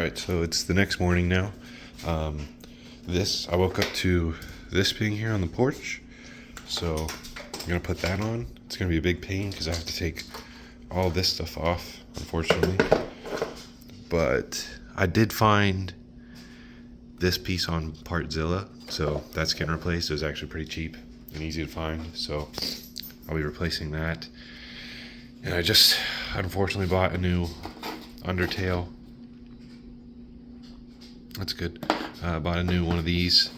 Alright, so it's the next morning now. I woke up to this being here on the porch. So I'm gonna put that on. It's gonna be a big pain because I have to take all this stuff off, unfortunately. But I did find this piece on Partzilla, so that's getting replaced. It was actually pretty cheap and easy to find, so I'll be replacing that. And I just unfortunately bought a new undertail. That's good. I bought a new one of these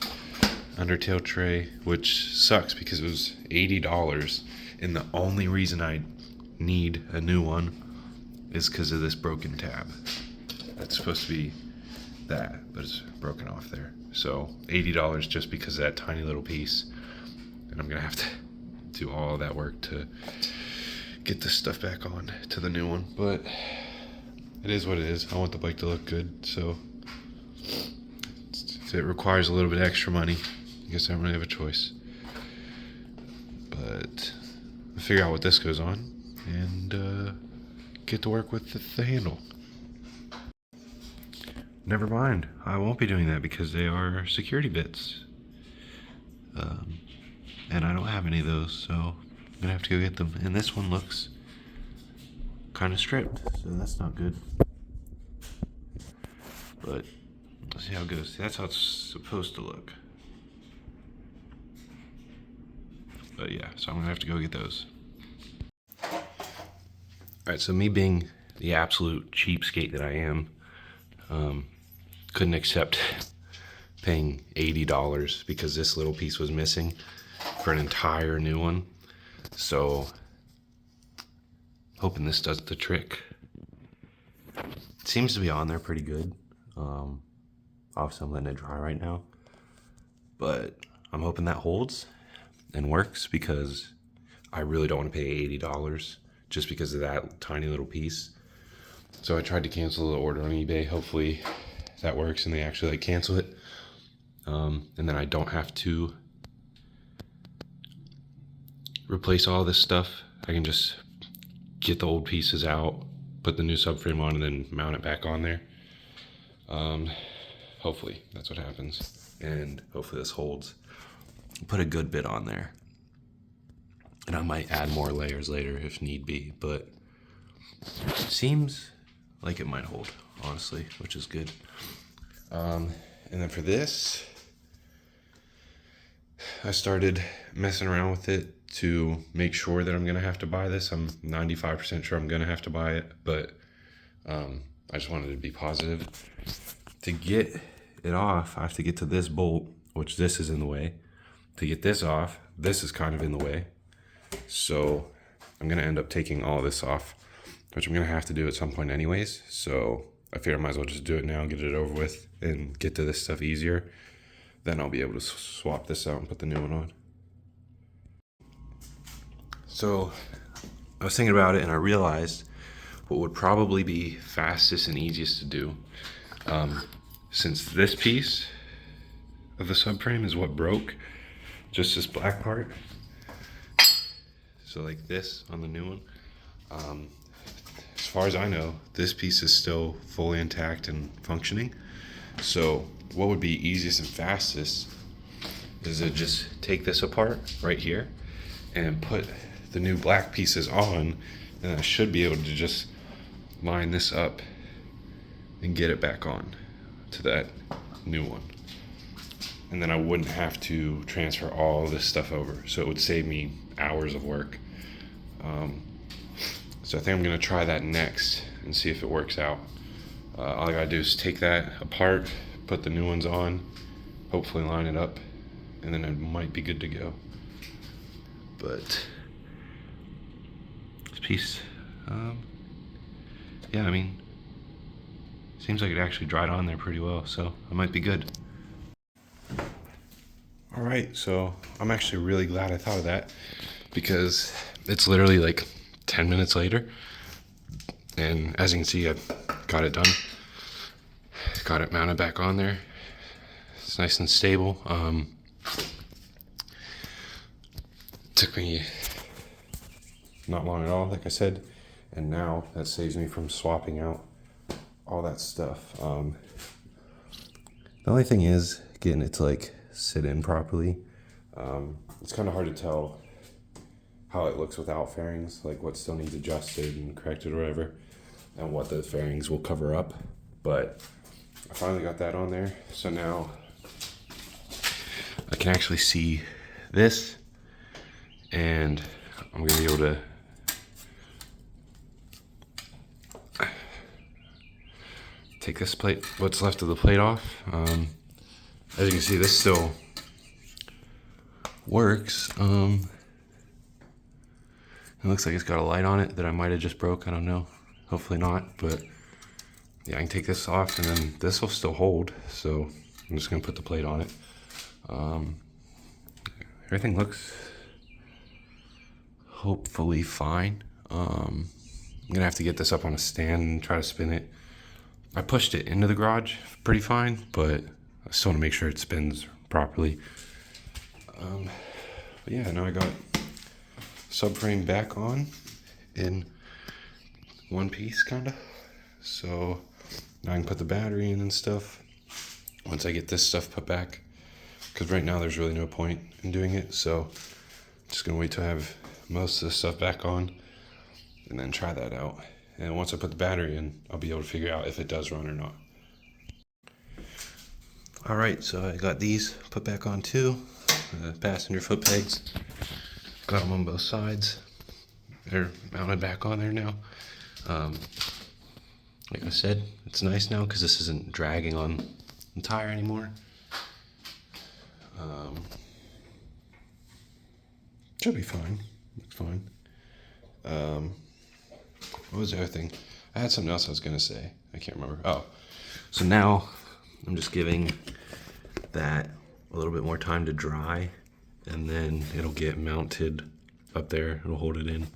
undertail tray, which sucks because it was $80, and the only reason I need a new one is because of this broken tab. It's supposed to be that, but it's broken off there. So $80 just because of that tiny little piece, and I'm gonna have to do all of that work to get this stuff back on to the new one. But it is what it is. I want the bike to look good, so if it requires a little bit extra money, I guess I don't really have a choice. But I'll figure out what this goes on and get to work with the handle. Never mind, I won't be doing that because they are security bits. And I don't have any of those, so I'm gonna have to go get them. And this one looks kind of stripped, so that's not good. But let's see how it goes. That's how it's supposed to look. But yeah, so I'm gonna have to go get those. Alright, so me being the absolute cheapskate that I am, couldn't accept paying $80 because this little piece was missing for an entire new one. So, hoping this does the trick. It seems to be on there pretty good. Obviously I'm letting it dry right now, but I'm hoping that holds and works because I really don't want to pay $80 just because of that tiny little piece. So I tried to cancel the order on eBay. Hopefully that works and they actually cancel it. And then I don't have to replace all this stuff. I can just get the old pieces out, put the new subframe on, and then mount it back on there. Hopefully that's what happens, and hopefully this holds. Put a good bit on there, and I might add more layers later if need be, but it seems like it might hold, honestly, which is good. And then for this, I started messing around with it to make sure that I'm gonna have to buy this. I'm 95% sure I'm gonna have to buy it, but I just wanted to be positive. To get it off, I have to get to this bolt, which this is in the way. To get this off, this is kind of in the way. So I'm gonna end up taking all this off, which I'm gonna have to do at some point anyways. So I figure I might as well just do it now, get it over with, and get to this stuff easier. Then I'll be able to swap this out and put the new one on. So I was thinking about it and I realized what would probably be fastest and easiest to do, since this piece of the subframe is what broke, just this black part. So like this on the new one, as far as I know, this piece is still fully intact and functioning. So what would be easiest and fastest is to just take this apart right here and put the new black pieces on, and I should be able to just line this up and get it back on to that new one. And then I wouldn't have to transfer all this stuff over, so it would save me hours of work. So I think I'm gonna try that next and see if it works out. All I gotta do is take that apart, put the new ones on, hopefully line it up, and then it might be good to go. But this piece, yeah, I mean, seems like it actually dried on there pretty well, so I might be good. All right, so I'm actually really glad I thought of that because it's literally like 10 minutes later, and as you can see, I've got it done. Got it mounted back on there. It's nice and stable. Took me not long at all, like I said, and now that saves me from swapping out all that stuff. The only thing is getting it to like sit in properly. It's kind of hard to tell how it looks without fairings, like what still needs adjusted and corrected or whatever, and what the fairings will cover up. But I finally got that on there, so now I can actually see this, and I'm gonna be able to take this plate, what's left of the plate off. As you can see, this still works. It looks like it's got a light on it that I might have just broke. I don't know. Hopefully not. But yeah, I can take this off, and then this will still hold. So I'm just gonna put the plate on it. Everything looks hopefully fine. I'm gonna have to get this up on a stand and try to spin it. I pushed it into the garage pretty fine, but I still want to make sure it spins properly. But yeah, now I got subframe back on in one piece, kinda. So now I can put the battery in and stuff once I get this stuff put back, because right now there's really no point in doing it. So I'm just gonna wait till I have most of the stuff back on and then try that out. And once I put the battery in, I'll be able to figure out if it does run or not. All right, so I got these put back on too, passenger foot pegs. Got them on both sides. They're mounted back on there now. Like I said, it's nice now because this isn't dragging on the tire anymore. Should be fine. It's fine. What was the other thing? I had something else I was gonna say. I can't remember. Oh, so now I'm just giving that a little bit more time to dry, and then it'll get mounted up there. It'll hold it in.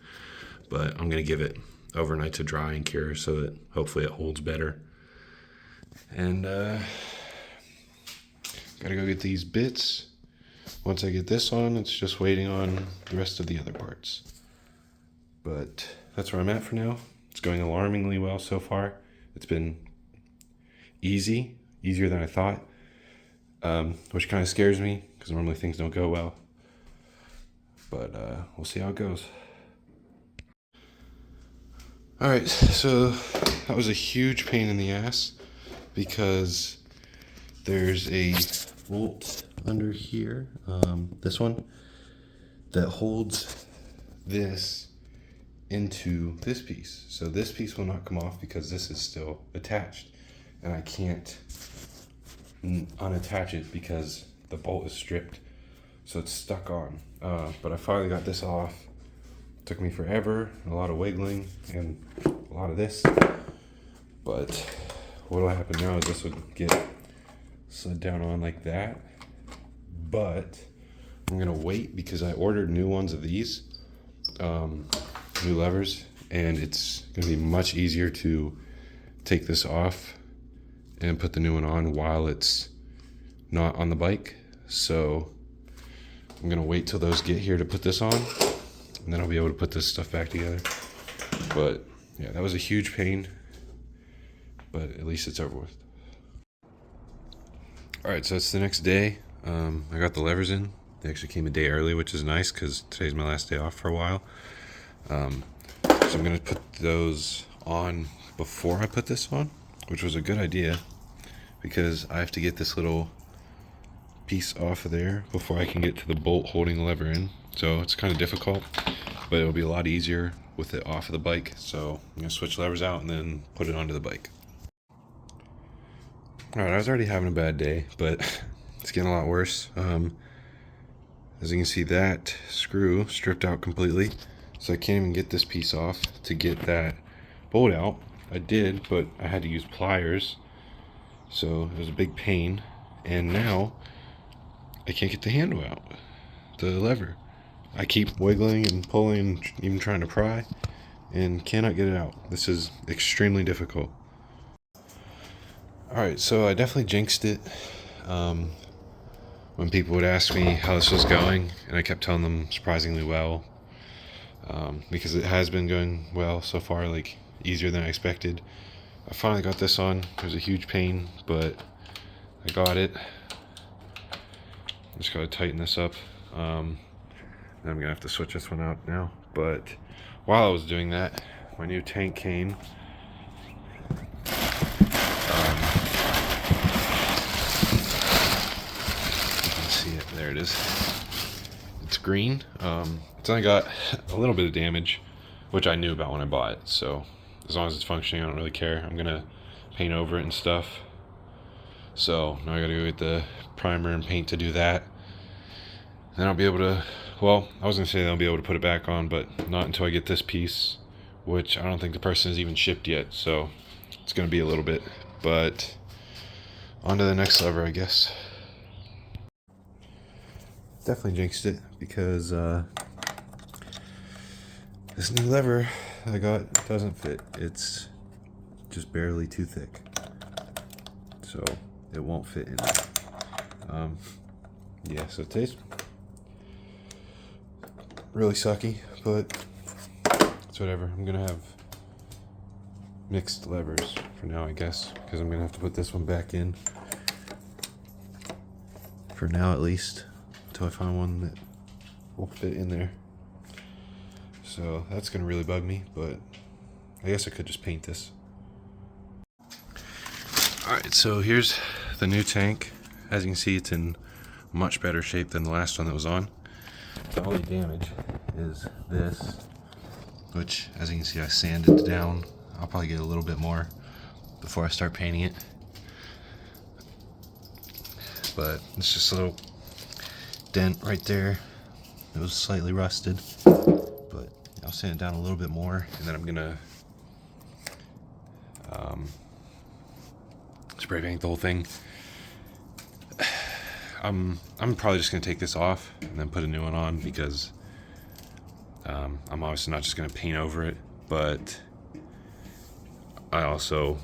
But I'm gonna give it overnight to dry and cure so that hopefully it holds better. And gotta go get these bits. Once I get this on, it's just waiting on the rest of the other parts. But that's where I'm at for now. It's going alarmingly well so far. It's been easier than I thought, which kind of scares me because normally things don't go well. But we'll see how it goes. All right, so that was a huge pain in the ass because there's a bolt under here, this one, that holds this into this piece. So this piece will not come off because this is still attached, and I can't unattach it because the bolt is stripped, so it's stuck on. But I finally got this off. It took me forever, a lot of wiggling and a lot of this, but what'll happen now is this would get slid down on like that. But I'm gonna wait because I ordered new ones of these, new levers, and it's gonna be much easier to take this off and put the new one on while it's not on the bike. So I'm gonna wait till those get here to put this on, and then I'll be able to put this stuff back together. But yeah, that was a huge pain, but at least it's over with. All right, so it's the next day. I got the levers in. They actually came a day early, which is nice because today's my last day off for a while. So I'm gonna put those on before I put this on, which was a good idea because I have to get this little piece off of there before I can get to the bolt holding the lever in. So it's kind of difficult, but it'll be a lot easier with it off of the bike. So I'm gonna switch levers out and then put it onto the bike. All right, I was already having a bad day, but it's getting a lot worse. As you can see, that screw stripped out completely, so I can't even get this piece off to get that bolt out. I did, but I had to use pliers, so it was a big pain. And now I can't get the handle out, the lever. I keep wiggling and pulling, even trying to pry, and cannot get it out. This is extremely difficult. Alright, so I definitely jinxed it when people would ask me how this was going, and I kept telling them surprisingly well, because it has been going well so far, like easier than I expected. I finally got this on. It was a huge pain, but I got it. Just gotta tighten this up. Then I'm gonna have to switch this one out now. But while I was doing that, my new tank came. See it, there it is. It's green. It's only got a little bit of damage, which I knew about when I bought it, so as long as it's functioning, I don't really care. I'm gonna paint over it and stuff. So now I gotta go get the primer and paint to do that. Then I'll be able to, well, I was gonna say I'll be able to put it back on, but not until I get this piece, which I don't think the person has even shipped yet, so it's gonna be a little bit. But on to the next lever, I guess. Definitely jinxed it because this new lever I got doesn't fit. It's just barely too thick, so it won't fit in there. Yeah, so it tastes really sucky, but it's whatever. I'm gonna have mixed levers for now, I guess, because I'm gonna have to put this one back in for now, at least, until I find one that will fit in there. So that's gonna really bug me, but I guess I could just paint this. Alright, so here's the new tank. As you can see, it's in much better shape than the last one that was on. The only damage is this, which, as you can see, I sanded it down. I'll probably get a little bit more before I start painting it. But it's just a little dent right there. It was slightly rusted, but I'll sand it down a little bit more, and then I'm gonna spray paint the whole thing. I'm probably just gonna take this off and then put a new one on, because I'm obviously not just gonna paint over it, but I also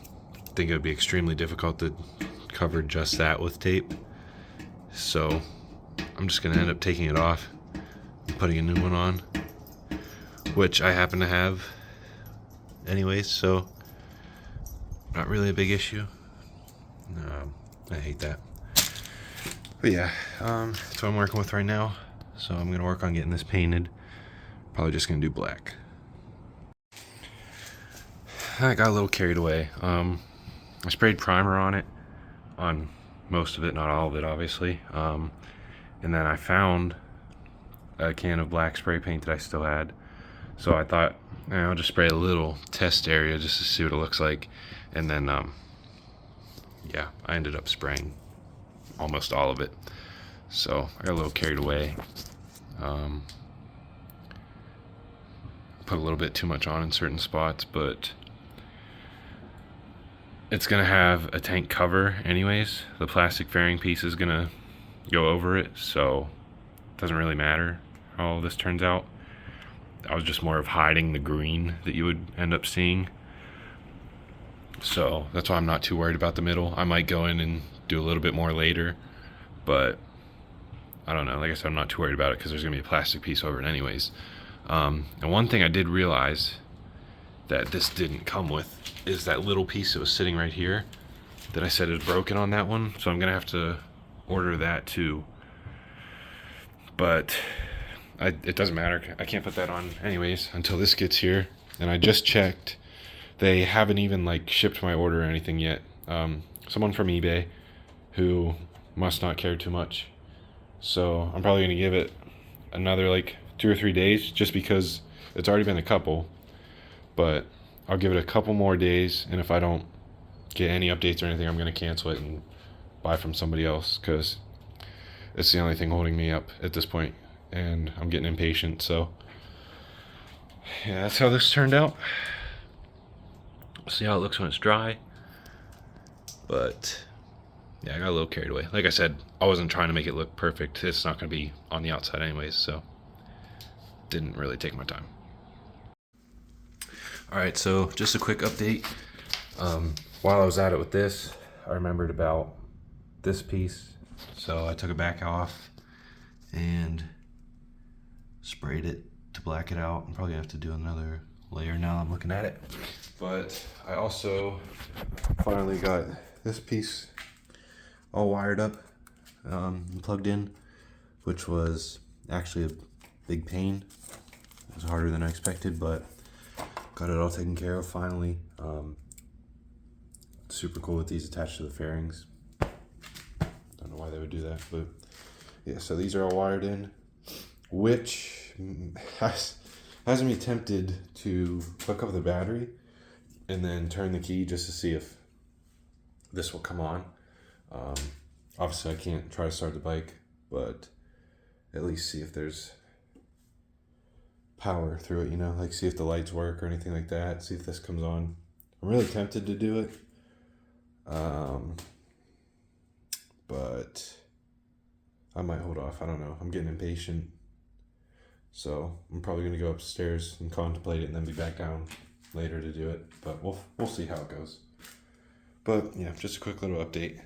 think it would be extremely difficult to cover just that with tape. So I'm just gonna end up taking it off and putting a new one on, which I happen to have anyways, so not really a big issue. I hate that. But yeah, that's what I'm working with right now. So I'm gonna work on getting this painted. Probably just gonna do black. I got a little carried away. I sprayed primer on it, on most of it, not all of it, obviously. And then I found a can of black spray paint that I still had. So I thought, I'll just spray a little test area just to see what it looks like. And then, yeah, I ended up spraying almost all of it. So I got a little carried away. Put a little bit too much on in certain spots, but it's gonna have a tank cover anyways. The plastic fairing piece is gonna go over it, so it doesn't really matter how all this turns out. I was just more of hiding the green that you would end up seeing. So that's why I'm not too worried about the middle. I might go in and do a little bit more later, but I don't know. Like I said, I'm not too worried about it because there's gonna be a plastic piece over it anyways. And one thing I did realize that this didn't come with is that little piece that was sitting right here that I said is broken on that one. So I'm gonna have to order that too. But it doesn't matter. I can't put that on anyways until this gets here. And I just checked. They haven't even like shipped my order or anything yet. Someone from eBay who must not care too much. So I'm probably gonna give it another like 2 or 3 days, just because it's already been a couple. But I'll give it a couple more days, and if I don't get any updates or anything, I'm gonna cancel it and buy from somebody else, because it's the only thing holding me up at this point, and I'm getting impatient. So yeah, that's how this turned out. See how it looks when it's dry. But yeah, I got a little carried away. Like I said, I wasn't trying to make it look perfect. It's not gonna be on the outside anyways, so didn't really take my time. Alright, so just a quick update. While I was at it with this, I remembered about this piece, so I took it back off and sprayed it to black it out. I'm probably gonna have to do another layer now I'm looking at it. But I also finally got this piece all wired up, and plugged in, which was actually a big pain. It was harder than I expected, but got it all taken care of finally. Super cool with these attached to the fairings. Don't know why they would do that, but yeah, so these are all wired in, which has me tempted to hook up the battery and then turn the key just to see if this will come on. Obviously I can't try to start the bike, but at least see if there's power through it, you know, like see if the lights work or anything like that, see if this comes on. I'm really tempted to do it, but I might hold off. I don't know. I'm getting impatient, so I'm probably gonna go upstairs and contemplate it and then be back down later to do it, but we'll see how it goes. But yeah, just a quick little update.